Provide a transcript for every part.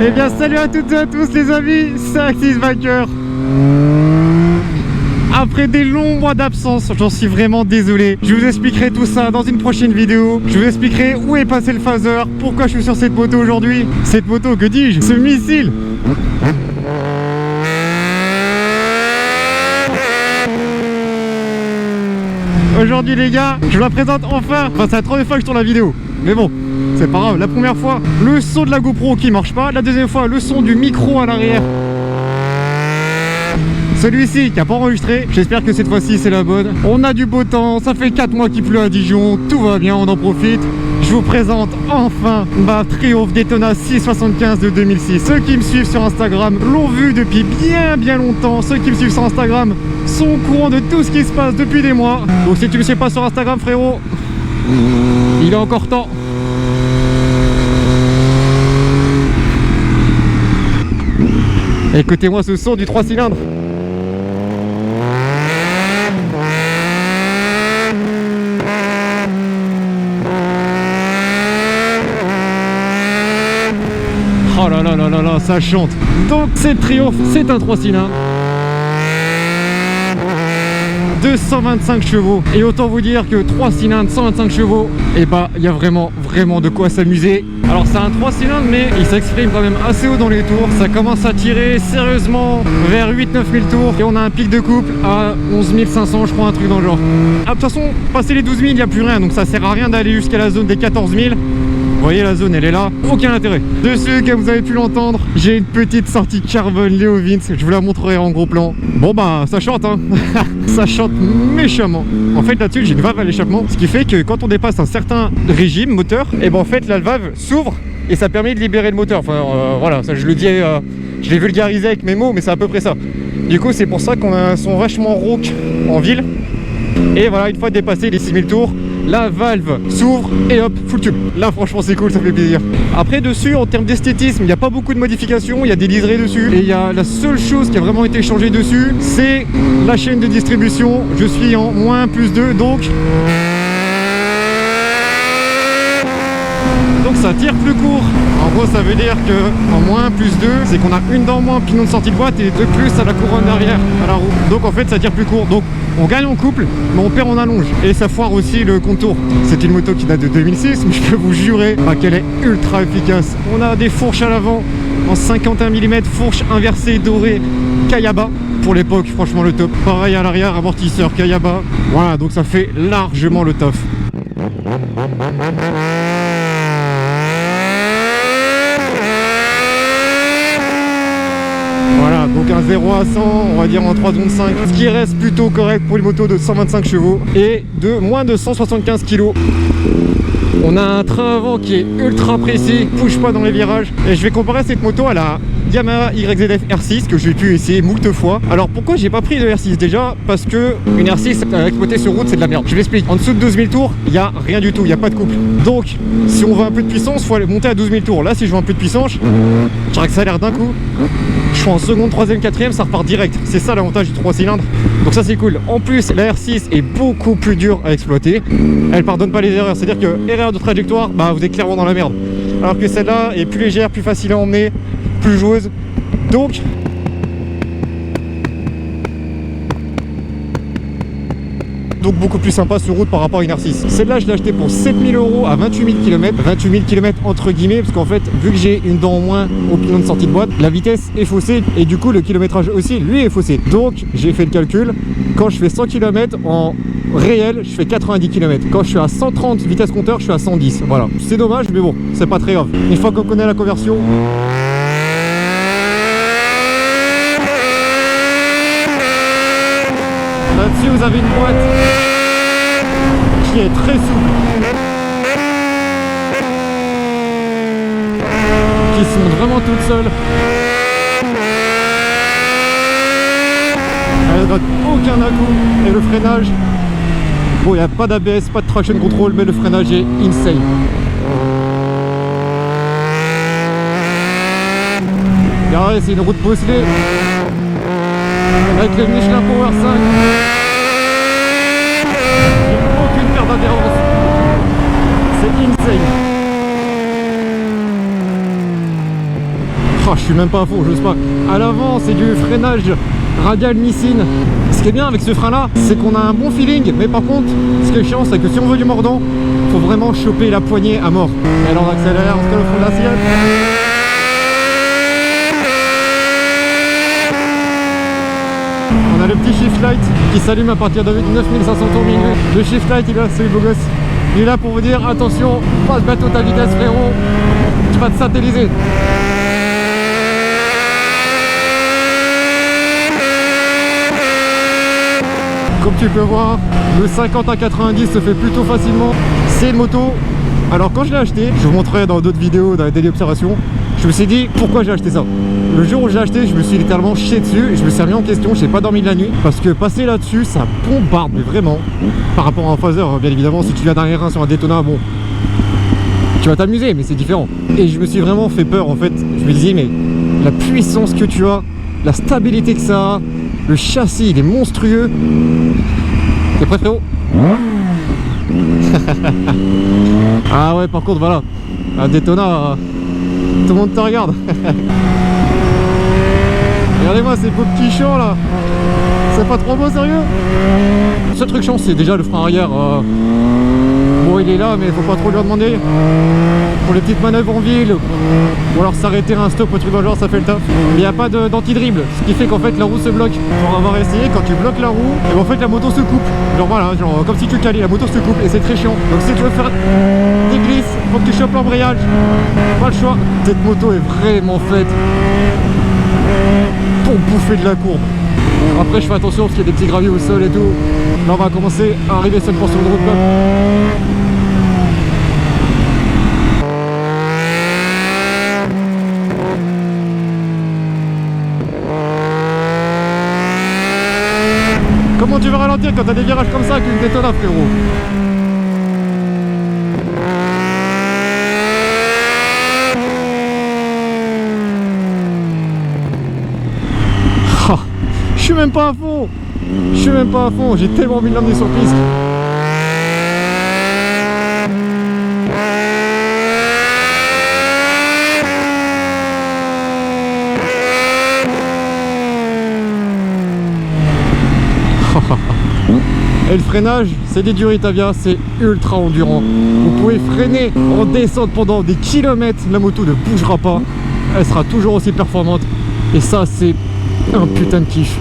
Eh bien salut à toutes et à tous les amis, c'est Axis Biker. Après des longs mois d'absence, j'en suis vraiment désolé. Je vous expliquerai tout ça dans une prochaine vidéo. Je vous expliquerai où est passé le phaser, pourquoi je suis sur cette moto aujourd'hui. Cette moto, que dis-je, ce missile. Aujourd'hui les gars, je vous la présente enfin. Enfin c'est la troisième fois que je tourne la vidéo, mais bon, c'est pas grave. La première fois, le son de la GoPro qui marche pas. La deuxième fois, le son du micro à l'arrière, celui-ci qui n'a pas enregistré. J'espère que cette fois-ci c'est la bonne. On a du beau temps, ça fait 4 mois qu'il pleut à Dijon, tout va bien, on en profite. Je vous présente enfin ma Triumph Daytona 675 de 2006. Ceux qui me suivent sur Instagram l'ont vu depuis bien longtemps. Ceux qui me suivent sur Instagram sont au courant de tout ce qui se passe depuis des mois. Donc si tu me suis pas sur Instagram frérot, il est encore temps. Écoutez-moi ce son du 3 cylindres. Oh là là là là là, ça chante. Donc cette Triumph, c'est un 3 cylindres, 225 chevaux. Et autant vous dire que 3 cylindres, 125 chevaux, et bah il y a vraiment de quoi s'amuser. Alors c'est un 3 cylindres mais il s'exprime quand même assez haut dans les tours. Ça commence à tirer sérieusement vers 8-9 000 tours. Et on a un pic de couple à 11 500 je crois, un truc dans le genre. Ah, de toute façon, passer les 12 000 il n'y a plus rien. Donc ça sert à rien d'aller jusqu'à la zone des 14 000. Vous voyez la zone elle est là, aucun intérêt. Dessus, comme vous avez pu l'entendre, j'ai une petite sortie carbone Leo Vince, je vous la montrerai en gros plan. Bon bah ça chante hein. Ça chante méchamment. En fait là-dessus j'ai une valve à l'échappement, ce qui fait que quand on dépasse un certain régime moteur, et ben en fait la valve s'ouvre et ça permet de libérer le moteur. Enfin voilà, ça je le dis, je l'ai vulgarisé avec mes mots mais c'est à peu près ça. Du coup c'est pour ça qu'on a un son vachement rauque en ville. Et voilà, une fois dépassé les 6000 tours, la valve s'ouvre et hop, full tube. Là franchement c'est cool, ça fait plaisir. Après dessus, en termes d'esthétisme, il n'y a pas beaucoup de modifications, il y a des liserés dessus. Et il y a la seule chose qui a vraiment été changée dessus, c'est la chaîne de distribution. Je suis en -+2, donc ça tire plus court. En gros ça veut dire que en -+2, c'est qu'on a une dent moins pignon de sortie de boîte et de plus à la couronne derrière, à la roue. Donc en fait ça tire plus court. Donc on gagne en couple mais on perd en allonge. Et ça foire aussi le contour. C'est une moto qui date de 2006 mais je peux vous jurer qu'elle est ultra efficace. On a des fourches à l'avant en 51 mm, fourche inversée dorée Kayaba. Pour l'époque franchement le top. Pareil à l'arrière, amortisseur Kayaba. Voilà, donc ça fait largement le taf. Voilà, donc un 0 à 100, on va dire en 3 secondes 5, ce qui reste plutôt correct pour une moto de 125 chevaux et de moins de 175 kg. On a un train avant qui est ultra précis, bouge pas dans les virages. Et je vais comparer cette moto à la Yamaha YZF R6 que j'ai pu essayer moult fois. Alors pourquoi j'ai pas pris de R6? Déjà parce que une R6 à exploiter sur route c'est de la merde. Je l'explique, en dessous de 12 000 tours, il n'y a rien du tout, il n'y a pas de couple. Donc si on veut un peu de puissance, il faut aller monter à 12 000 tours. Là si je veux un peu de puissance, je accélère d'un coup. Je suis en seconde, troisième, quatrième, ça repart direct. C'est ça l'avantage du 3 cylindres. Donc ça c'est cool. En plus la R6 est beaucoup plus dure à exploiter. Elle pardonne pas les erreurs. C'est-à-dire que erreur de trajectoire, bah vous êtes clairement dans la merde. Alors que celle-là est plus légère, plus facile à emmener, plus joueuse. Donc beaucoup plus sympa sur route par rapport à une R6. Celle-là je l'ai acheté pour 7 000 € à 28 000 km. 28 000 km entre guillemets, parce qu'en fait vu que j'ai une dent en moins au pignon de sortie de boîte, la vitesse est faussée et du coup le kilométrage aussi lui est faussé. Donc j'ai fait le calcul, quand je fais 100 km en réel je fais 90 km. Quand je suis à 130 vitesse compteur je suis à 110. Voilà, c'est dommage mais bon c'est pas très grave. Une fois qu'on connaît la conversion, là-dessus vous avez une boîte qui est très souple, qui se monte vraiment toute seule. Elle ne donne aucun à-coup. Et le freinage, bon il n'y a pas d'ABS, pas de traction control, mais le freinage est insane. Regardez, c'est une route bosselée avec le Michelin Power 5. Aucune perte d'adhérence. C'est insane. je suis même pas à fond, j'ose pas. À l'avant, c'est du freinage radial Nissin. Ce qui est bien avec ce frein là, c'est qu'on a un bon feeling, mais par contre, ce qui est chiant, c'est que si on veut du mordant, faut vraiment choper la poignée à mort. Et alors on accélère, on se colle au fond de l'assiette. On a le petit shift light qui s'allume à partir de 9500 tours minute. Le shift light, il est là, c'est le beau gosse. Il est là pour vous dire, attention, passe bientôt ta vitesse frérot, tu vas te satelliser. Comme tu peux voir, le 50 à 90 se fait plutôt facilement. C'est une moto. Alors quand je l'ai acheté, je vous montrerai dans d'autres vidéos, dans les daily observations, je me suis dit pourquoi j'ai acheté ça. Le jour où j'ai acheté, je me suis littéralement chié dessus et je me suis remis en question, j'ai pas dormi de la nuit parce que passer là-dessus, ça bombarde, mais vraiment. Par rapport à un phaser, bien évidemment, si tu viens d'un R1 sur un Daytona, bon, tu vas t'amuser, mais c'est différent. Et je me suis vraiment fait peur en fait. Je me disais, mais la puissance que tu as, la stabilité que ça a, le châssis, il est monstrueux. T'es prêt frérot? Ah ouais, par contre, voilà, un Daytona, tout le monde te regarde. Regardez-moi ces beaux petits champs là. C'est pas trop beau, sérieux? Le seul truc chiant, c'est déjà le frein arrière. Bon, il est là, mais faut pas trop lui en demander. Pour les petites manœuvres en ville, ou alors s'arrêter à un stop au truc dans le genre, ça fait le taf. Mais il n'y a pas d'anti-dribble, ce qui fait qu'en fait la roue se bloque. Pour avoir essayé, quand tu bloques la roue, et ben, en fait la moto se coupe. Genre voilà, genre comme si tu calais, la moto se coupe et c'est très chiant. Donc si tu veux faire des glisses, faut que tu chopes l'embrayage. Pas le choix. Cette moto est vraiment faite pour bouffer de la courbe. Après je fais attention parce qu'il y a des petits graviers au sol et tout. Là on va commencer à arriver sur une portion de route bloc. Comment tu veux ralentir quand t'as des virages comme ça avec une Daytona frérot? Ah, je suis même pas à fond. Je suis même pas à fond. J'ai tellement envie de l'emmener sur piste. Et le freinage, c'est des Duritavia, c'est ultra endurant. Vous pouvez freiner en descente pendant des kilomètres, la moto ne bougera pas, elle sera toujours aussi performante. Et ça, c'est un putain de kiff.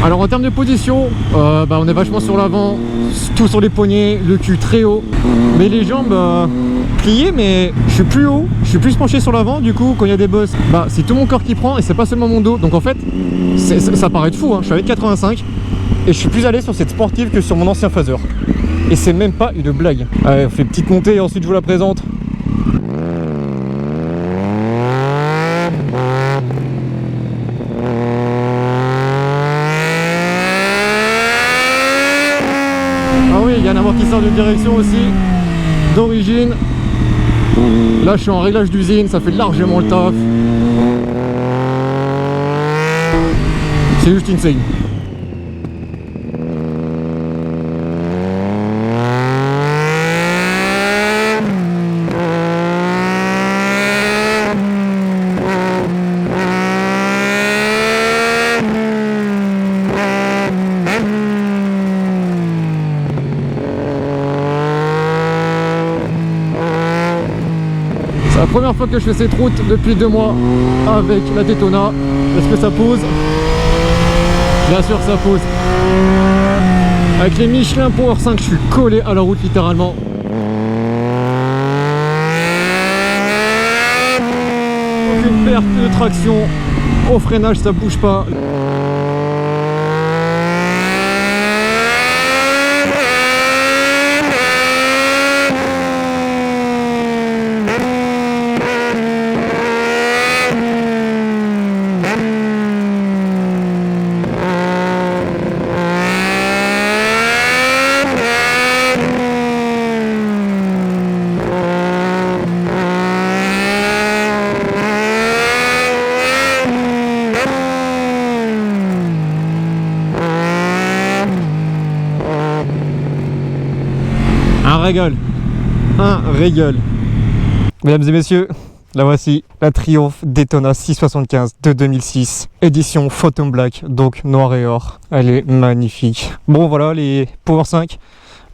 Alors en termes de position, on est vachement sur l'avant, tout sur les poignets, le cul très haut, mais les jambes pliées, mais je suis plus haut, je suis plus penché sur l'avant. Du coup quand il y a des bosses, c'est tout mon corps qui prend et c'est pas seulement mon dos. Donc en fait ça paraît de fou, hein. Je suis avec 85 et je suis plus à l'aise sur cette sportive que sur mon ancien phaser. Et c'est même pas une blague. Allez, on fait une petite montée et ensuite je vous la présente. Ah oui, il y a un amortisseur de direction aussi, d'origine. Là je suis en réglage d'usine, ça fait largement le taf. C'est juste insane. C'est la première fois que je fais cette route depuis 2 mois avec la Daytona. Est-ce que ça pose? Bien sûr que ça pose. Avec les Michelin Power 5, je suis collé à la route littéralement. Aucune perte de traction. Au freinage, ça bouge pas. régal. Un régal. Mesdames et messieurs, la voici, la Triumph Daytona 675 de 2006, édition Phantom Black, donc noir et or. Elle est magnifique. Bon voilà, les Power 5.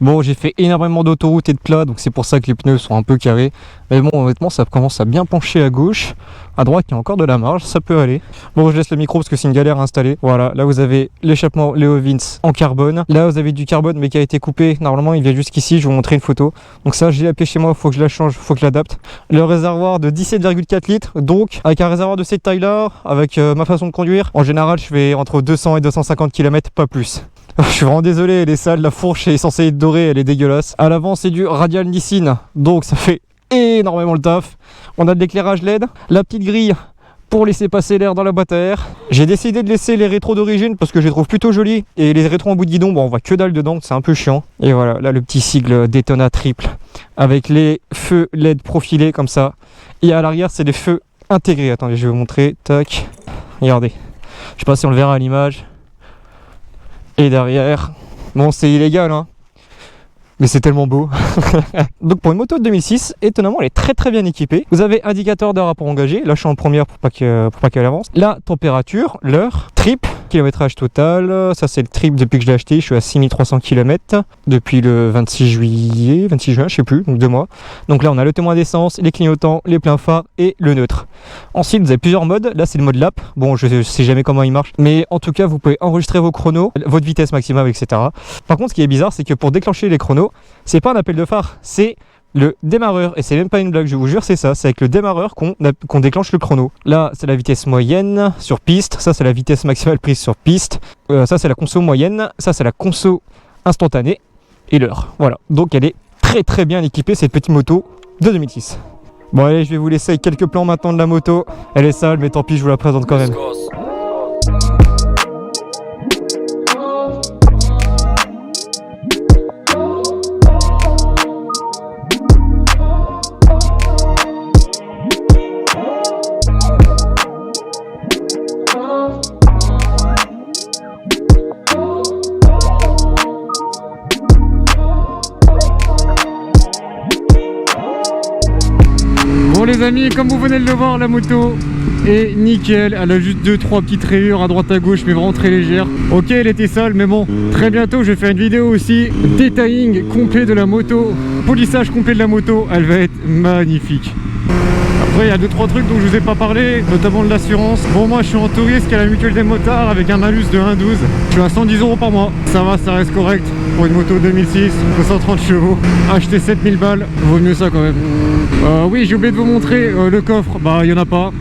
Bon, j'ai fait énormément d'autoroutes et de plats, donc c'est pour ça que les pneus sont un peu carrés. Mais bon, honnêtement, ça commence à bien pencher à gauche. À droite, il y a encore de la marge, ça peut aller. Bon, je laisse le micro parce que c'est une galère à installer. Voilà, là vous avez l'échappement Leo Vince en carbone. Là, vous avez du carbone mais qui a été coupé. Normalement, il vient jusqu'ici, je vais vous montrer une photo. Donc ça, j'ai la pied chez moi, il faut que je la change, il faut que je l'adapte. Le réservoir de 17,4 litres, donc avec un réservoir de cette taille-là, avec ma façon de conduire, en général, je fais entre 200 et 250 km, pas plus. Je suis vraiment désolé, les salles, la fourche est censée être dorée, elle est dégueulasse. À l'avant, c'est du radial Nissin, donc ça fait énormément le taf. On a de l'éclairage LED, la petite grille pour laisser passer l'air dans la boîte à air. J'ai décidé de laisser les rétros d'origine parce que je les trouve plutôt jolis. Et les rétros en bout de guidon, bon, on voit que dalle dedans, c'est un peu chiant. Et voilà, là le petit sigle Daytona triple avec les feux LED profilés comme ça. Et à l'arrière, c'est des feux intégrés. Attendez, je vais vous montrer. Tac. Regardez. Je sais pas si on le verra à l'image. Et derrière, bon, c'est illégal, hein. Mais c'est tellement beau. Donc pour une moto de 2006, étonnamment, elle est très très bien équipée. Vous avez indicateur de rapport engagé. Là, je suis en première pour pas qu'elle avance. La température, l'heure, trip, kilométrage total. Ça, c'est le trip depuis que je l'ai acheté. Je suis à 6300 km depuis le 26 juin, je sais plus, donc 2 mois. Donc là, on a le témoin d'essence, les clignotants, les pleins phares et le neutre. Ensuite, vous avez plusieurs modes. Là, c'est le mode lap. Bon, je sais jamais comment il marche. Mais en tout cas, vous pouvez enregistrer vos chronos, votre vitesse maximum, etc. Par contre, ce qui est bizarre, c'est que pour déclencher les chronos, c'est pas un appel de phare, c'est le démarreur. Et c'est même pas une blague, je vous jure, c'est ça. C'est avec le démarreur qu'on déclenche le chrono. Là, c'est la vitesse moyenne sur piste. Ça, c'est la vitesse maximale prise sur piste. Ça, c'est la conso moyenne. Ça, c'est la conso instantanée. Et l'heure. Voilà. Donc, elle est très très bien équipée, cette petite moto de 2006. Bon, allez, je vais vous laisser avec quelques plans maintenant de la moto. Elle est sale, mais tant pis, je vous la présente quand même. Bon les amis, comme vous venez de le voir, la moto est nickel. Elle a juste 2-3 petites rayures à droite à gauche, mais vraiment très légères. Ok, elle était sale, mais bon, très bientôt je vais faire une vidéo aussi detailing complet de la moto, polissage complet de la moto. Elle va être magnifique. Après, il y a 2-3 trucs dont je vous ai pas parlé, notamment de l'assurance. Bon, moi je suis en touriste à la mutuelle des motards avec un malus de 1,12. Je suis à 110 € par mois. Ça va, ça reste correct pour une moto 2006, 230 chevaux. Acheter 7000 balles, vaut mieux ça quand même. Oui, j'ai oublié de vous montrer le coffre. Bah, il y en a pas.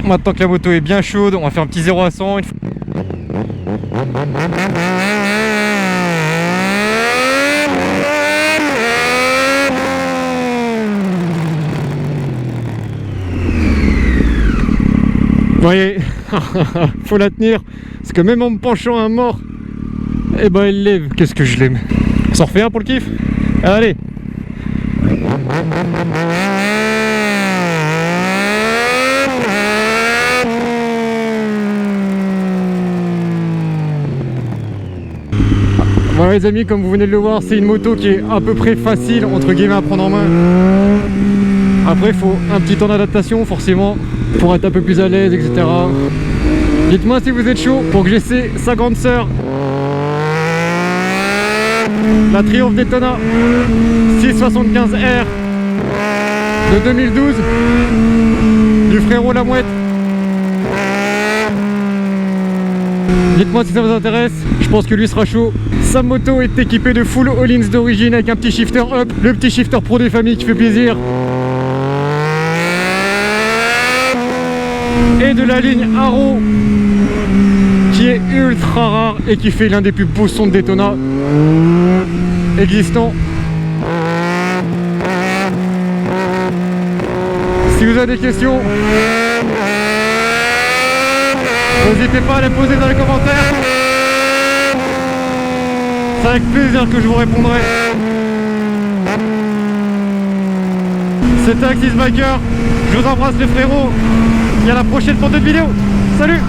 Maintenant que la moto est bien chaude, on va faire un petit 0 à 100. Vous voyez, faut la tenir, parce que même en me penchant un mort, eh ben elle lève. Qu'est-ce que je l'aime. On s'en refait un pour le kiff. Allez. Voilà les amis, comme vous venez de le voir, c'est une moto qui est à peu près facile entre guillemets à prendre en main. Après, il faut un petit temps d'adaptation forcément pour être un peu plus à l'aise, etc. Dites-moi si vous êtes chaud pour que j'essaie sa grande sœur, la Triumph Daytona 675R de 2012 du frérot La Mouette. Dites-moi si ça vous intéresse, je pense que lui sera chaud. Sa moto est équipée de full all-ins d'origine avec un petit shifter up, le petit shifter pro des familles qui fait plaisir. Et de la ligne Arrow qui est ultra rare et qui fait l'un des plus beaux sons de Daytona existants. Si vous avez des questions, n'hésitez pas à les poser dans les commentaires. C'est avec plaisir que je vous répondrai. C'était Axis Biker, je vous embrasse les frérots, et à la prochaine pour d'autres vidéos. Salut!